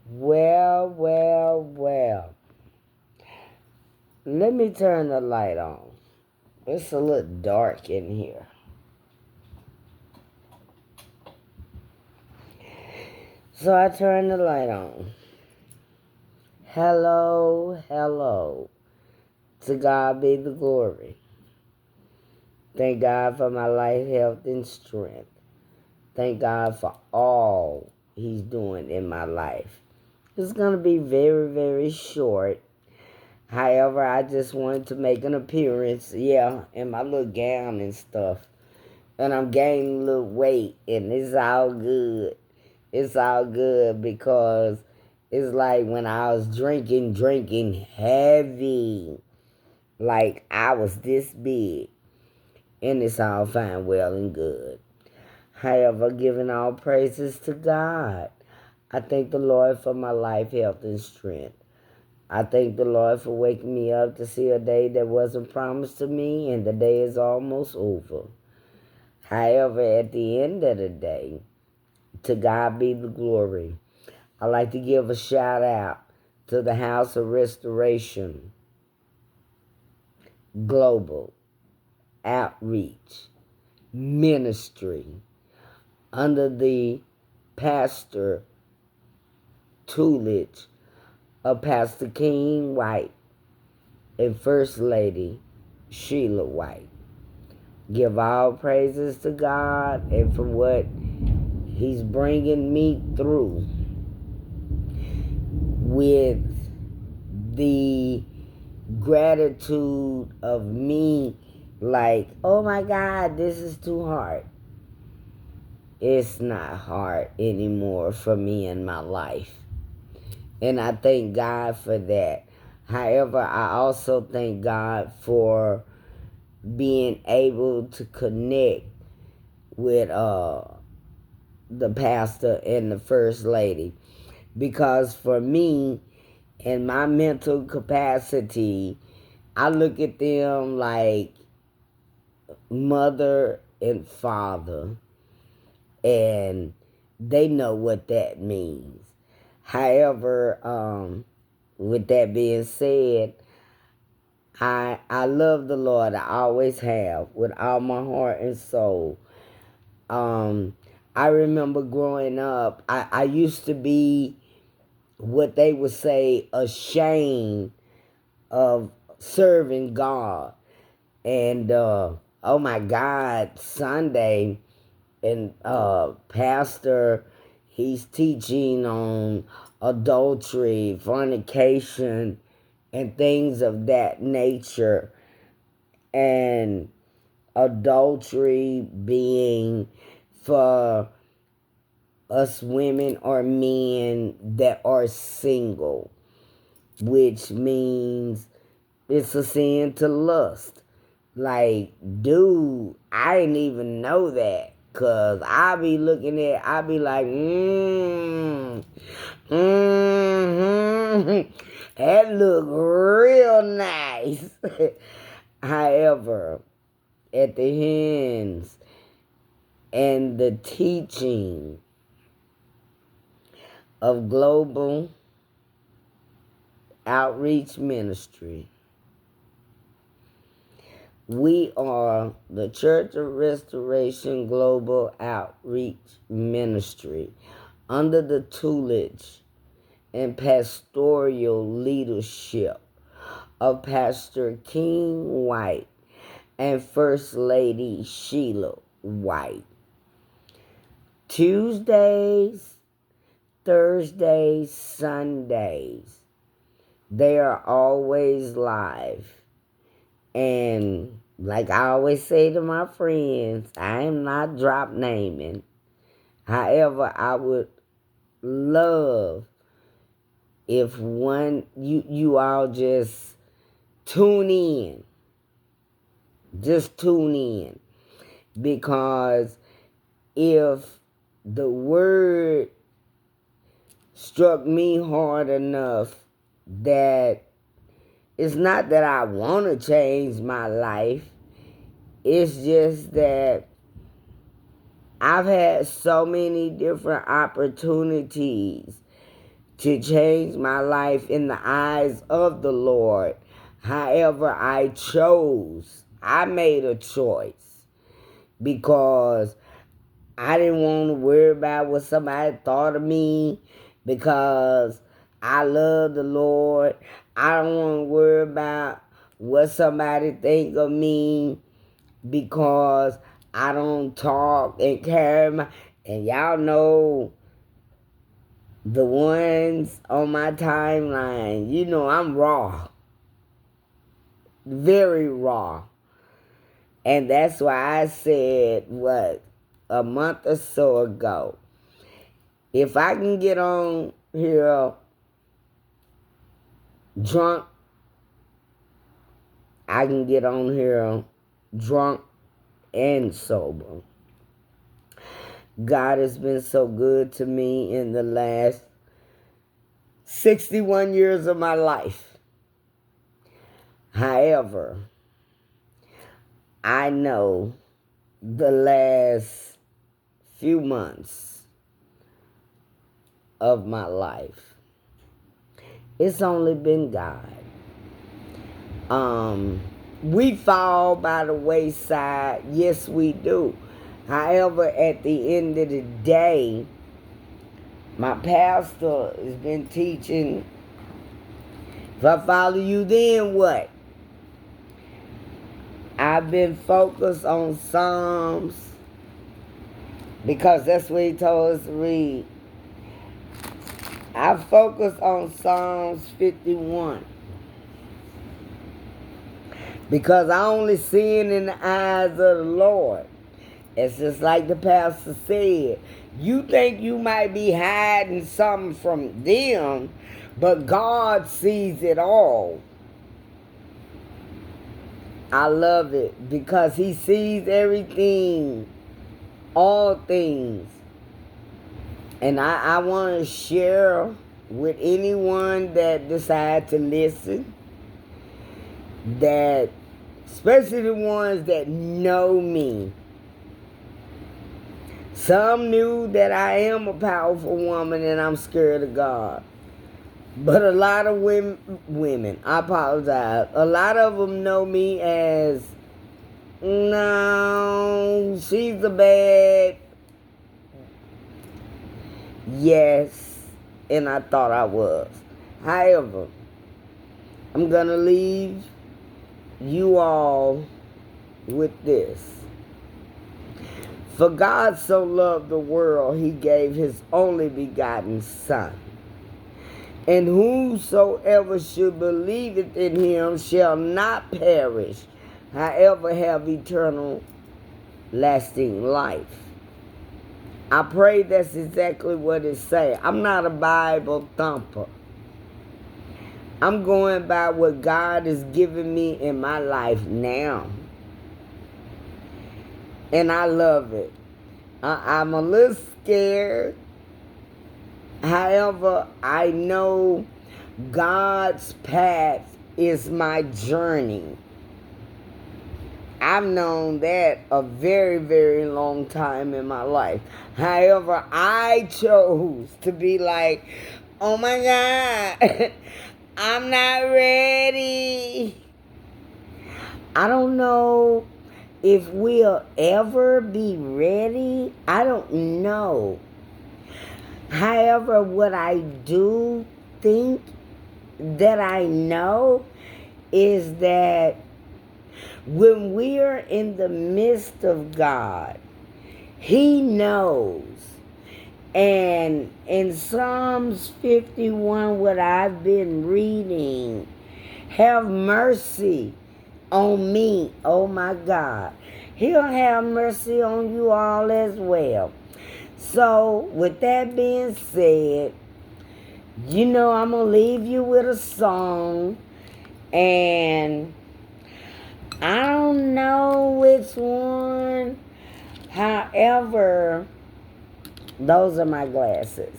Well, well, well. Let me turn the light on. It's a little dark in here. So I turn the light on. Hello, hello. To God be the glory. Thank God for my life, health, and strength. Thank God for all He's doing in my life. It's going to be very, very short. However, I just wanted to make an appearance, in my little gown and stuff. And I'm gaining a little weight, and it's all good. It's all good because it's like when I was drinking heavy, like I was this big, and it's all fine, well, and good. However, giving all praises to God. I thank the Lord for my life, health, and strength. I thank the Lord for waking me up to see a day that wasn't promised to me, and the day is almost over. However, at the end of the day, to God be the glory. I like to give a shout out to the House of Restoration Global Outreach Ministry under the pastor tutelage of Pastor King White and First Lady Sheila White. Give all praises to God and for what He's bringing me through with the gratitude of me, like, oh my God, this is too hard. It's not hard anymore for me in my life. And I thank God for that. However, I also thank God for being able to connect with the pastor and the first lady. Because for me, in my mental capacity, I look at them like mother and father, and they know what that means. However, with that being said, I love the Lord. I always have, with all my heart and soul. I remember growing up, I used to be what they would say ashamed of serving God. And oh my God, Sunday, and pastor, he's teaching on adultery, fornication, and things of that nature. And adultery being for us women or men that are single, which means it's a sin to lust. Like, dude, I didn't even know that. Cause I be looking at, I be like, that look real nice. However, at the hands and the teaching of Global Outreach Ministry, we are the Church of Restoration Global Outreach Ministry under the tutelage and pastoral leadership of Pastor King White and First Lady Sheila White. Tuesdays, Thursdays, Sundays, they are always live. And like I always say to my friends, I am not drop naming. However, I would love if you all just tune in. Just tune in. Because if the word struck me hard enough that it's not that I want to change my life. It's just that I've had so many different opportunities to change my life in the eyes of the Lord. However, I made a choice because I didn't want to worry about what somebody thought of me, because I love the Lord. I don't want to worry about what somebody think of me, because I don't talk and carry my... And y'all know the ones on my timeline, you know I'm raw. Very raw. And that's why I said, a month or so ago, if I can get on here drunk, I can get on here drunk and sober. God has been so good to me in the last 61 years of my life. However, I know the last few months of my life, it's only been God. We fall by the wayside. Yes, we do. However, at the end of the day, my pastor has been teaching, if I follow you, then what? I've been focused on Psalms, because that's what he told us to read. I focus on Psalms 51. Because I only see it in the eyes of the Lord. It's just like the pastor said. You think you might be hiding something from them, but God sees it all. I love it because he sees everything, all things. And I want to share with anyone that decides to listen, that, especially the ones that know me. Some knew that I am a powerful woman and I'm scared of God. But a lot of women, I apologize, a lot of them know me as, no, she's a bad. Yes, and I thought I was. However, I'm going to leave you all with this. For God so loved the world, he gave his only begotten Son. And whosoever should believeth in him shall not perish, however have eternal lasting life. I pray that's exactly what it says. I'm not a Bible thumper. I'm going by what God has given me in my life now. And I love it. I'm a little scared. However, I know God's path is my journey. I've known that a very, very long time in my life. However, I chose to be like, oh my God, I'm not ready. I don't know if we'll ever be ready. I don't know. However, what I do think that I know is that when we are in the midst of God, he knows. And in Psalms 51, what I've been reading, have mercy on me, oh my God. He'll have mercy on you all as well. So, with that being said, you know I'm going to leave you with a song. And I don't know which one. However, those are my glasses.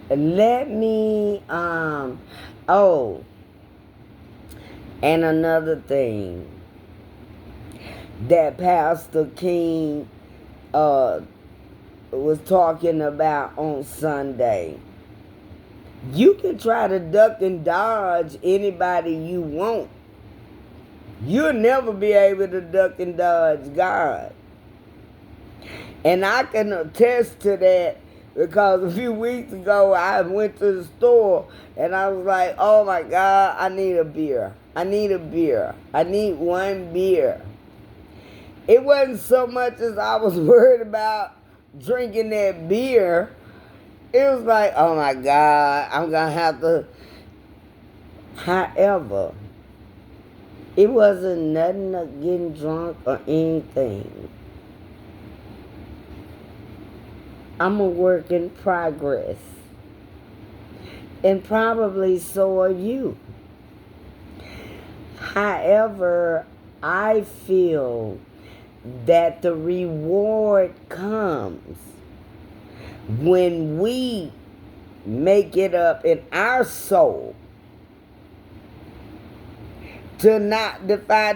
Let me, and another thing that Pastor King was talking about on Sunday. You can try to duck and dodge anybody you want. You'll never be able to duck and dodge God. And I can attest to that because a few weeks ago I went to the store and I was like, oh my God, I need a beer. I need a beer. I need one beer. It wasn't so much as I was worried about drinking that beer. It was like, oh my God, I'm going to have to. However, it wasn't nothing of getting drunk or anything. I'm a work in progress. And probably so are you. However, I feel that the reward comes when we make it up in our soul to not defy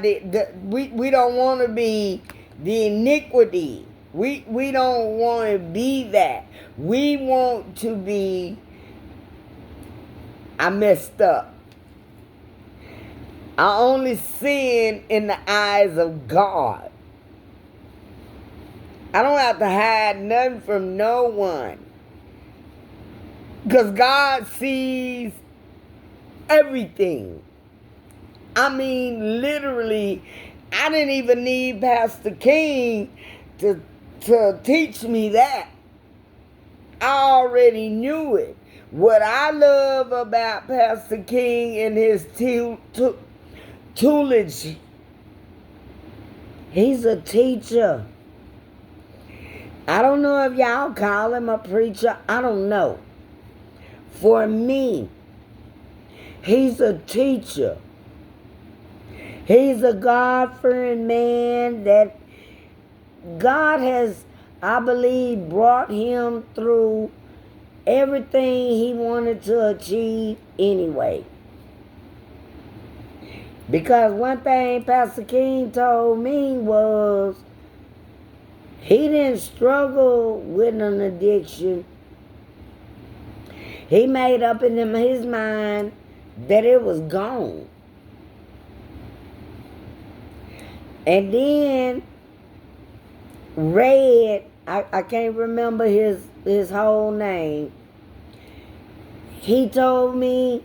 we don't want to be the iniquity. We don't want to be that. We want to be, I messed up. I only sin in the eyes of God. I don't have to hide nothing from no one. Because God sees everything. I mean, literally, I didn't even need Pastor King to teach me that. I already knew it. What I love about Pastor King and his tutelage, he's a teacher. I don't know if y'all call him a preacher. I don't know. For me, he's a teacher. He's a God-fearing man that God has, I believe, brought him through everything he wanted to achieve anyway. Because one thing Pastor King told me was he didn't struggle with an addiction. He made up in his mind that it was gone. And then Red, I can't remember his whole name. He told me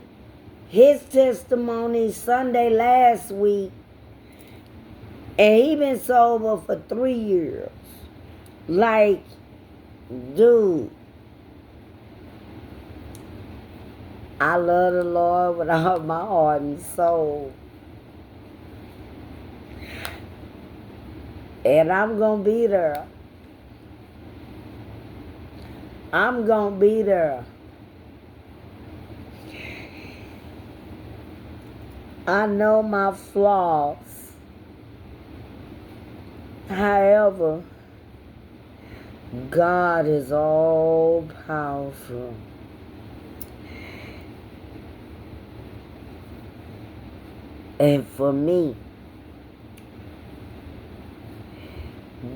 his testimony Sunday last week, and he been sober for 3 years. Like, dude, I love the Lord with all my heart and soul. And I'm going to be there. I'm going to be there. I know my flaws. However, God is all powerful. And for me,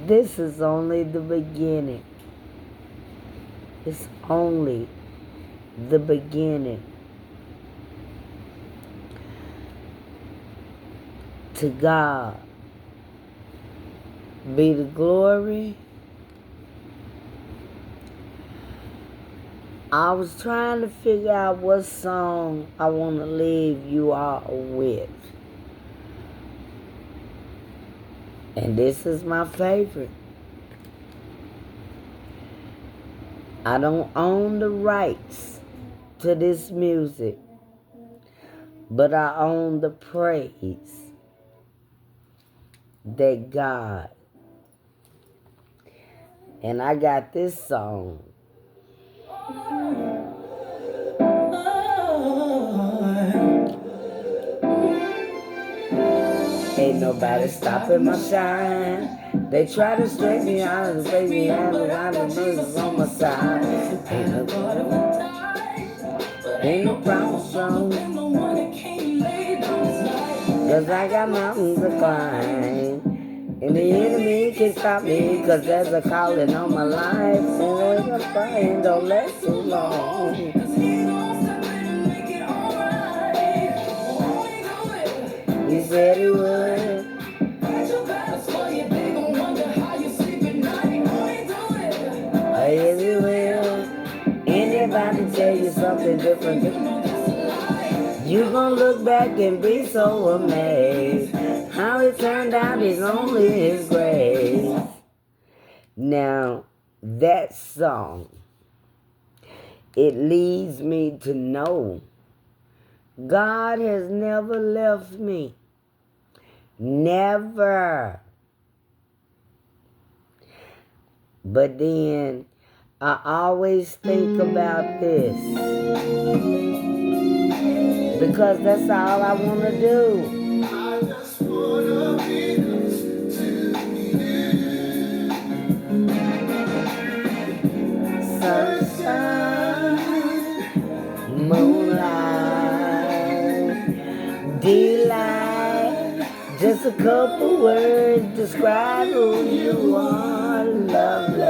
this is only the beginning. It's only the beginning. To God be the glory. I was trying to figure out what song I want to leave you all with. And this is my favorite. I don't own the rights to this music, but I own the praise that God. And I got this song. Ain't nobody stopping my shine. They try to straight me out and break me out, but I know Jesus on my side. Ain't no problem strong, 'cause I got mountains to climb. And the enemy can stop me, 'cause there's a calling on my life. And I'm crying, don't last too long. said he would. Oh, yes, he will. Anybody tell you something different? You gonna look back and be so amazed how it turned out is only his grace. Now, that song, it leads me to know God has never left me. Never. But then I always think about this, because that's all I want to do. I just want to be close to you. Sunshine, moonlight, delight. Just a couple words describe who you are. Lovely,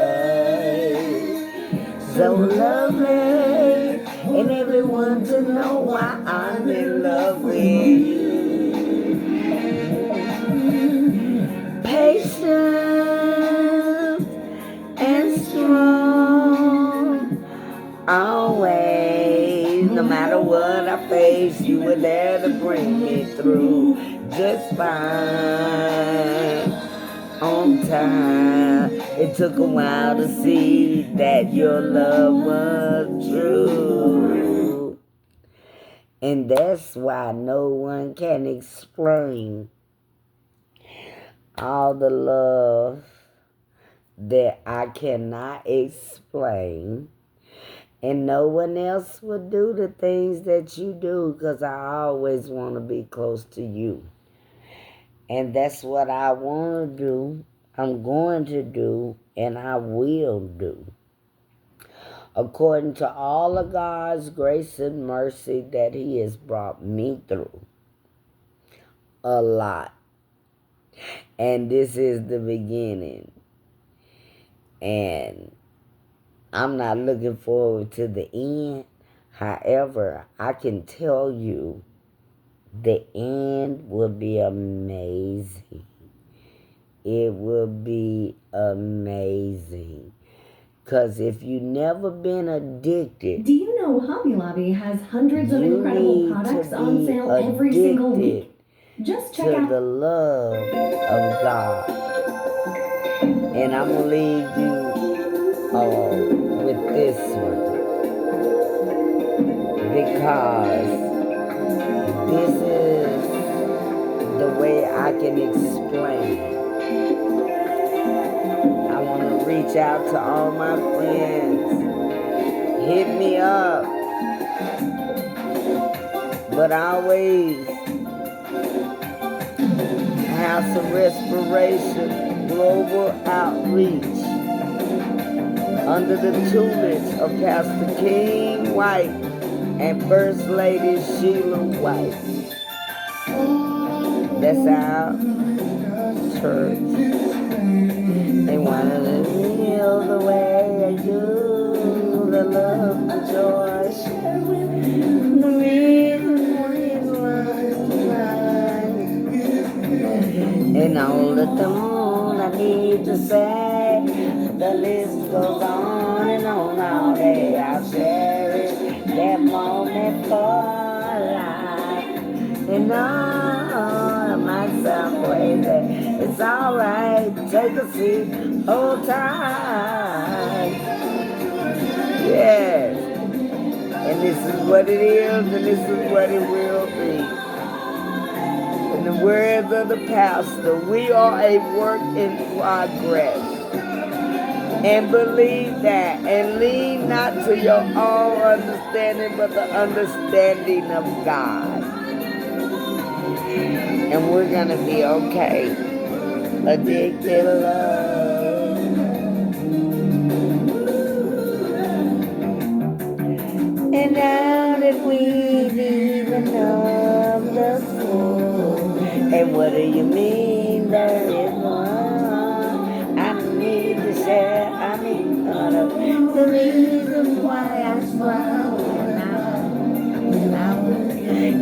so lovely, and everyone to know why I'm in love with you. Patient and strong, always, no matter what I face, you were there to bring me through just fine. On time. It took a while to see that your love was true. And that's why no one can explain all the love that I cannot explain. And no one else would do the things that you do, because I always want to be close to you. And that's what I want to do, I'm going to do, and I will do. According to all of God's grace and mercy that he has brought me through. A lot. And this is the beginning. And I'm not looking forward to the end. However, I can tell you, the end will be amazing. It will be amazing. Because if you've never been addicted... Do you know Hobby Lobby has hundreds of incredible products on sale every single week? Just check out the love of God. And I'm going to leave you with this one. Because this is the way I can explain it. I want to reach out to all my friends. Hit me up. But always, House of Respiration Global Outreach, under the tutelage of Pastor King White and First Lady Sheila White. That's our church. They want to feel the way I do, the love, the joy, the reason and all the tone I need to say, the list goes on and on all day. I'll cherish that moment for life. And all I might sound crazy, it's alright, take a seat, hold tight. Yes. And this is what it is, and this is what it will be. In the words of the pastor, we are a work in progress. And believe that, and lean not to your own understanding, but the understanding of God. And we're going to be okay. Addicted love. And now that we've even known the soul, and what do you mean there is one? I need to share, I need none of the reason why I smile when I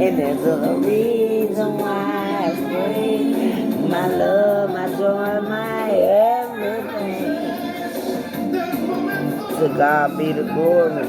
and there's a reason why friend, my love, my joy, my everything. To God be the glory.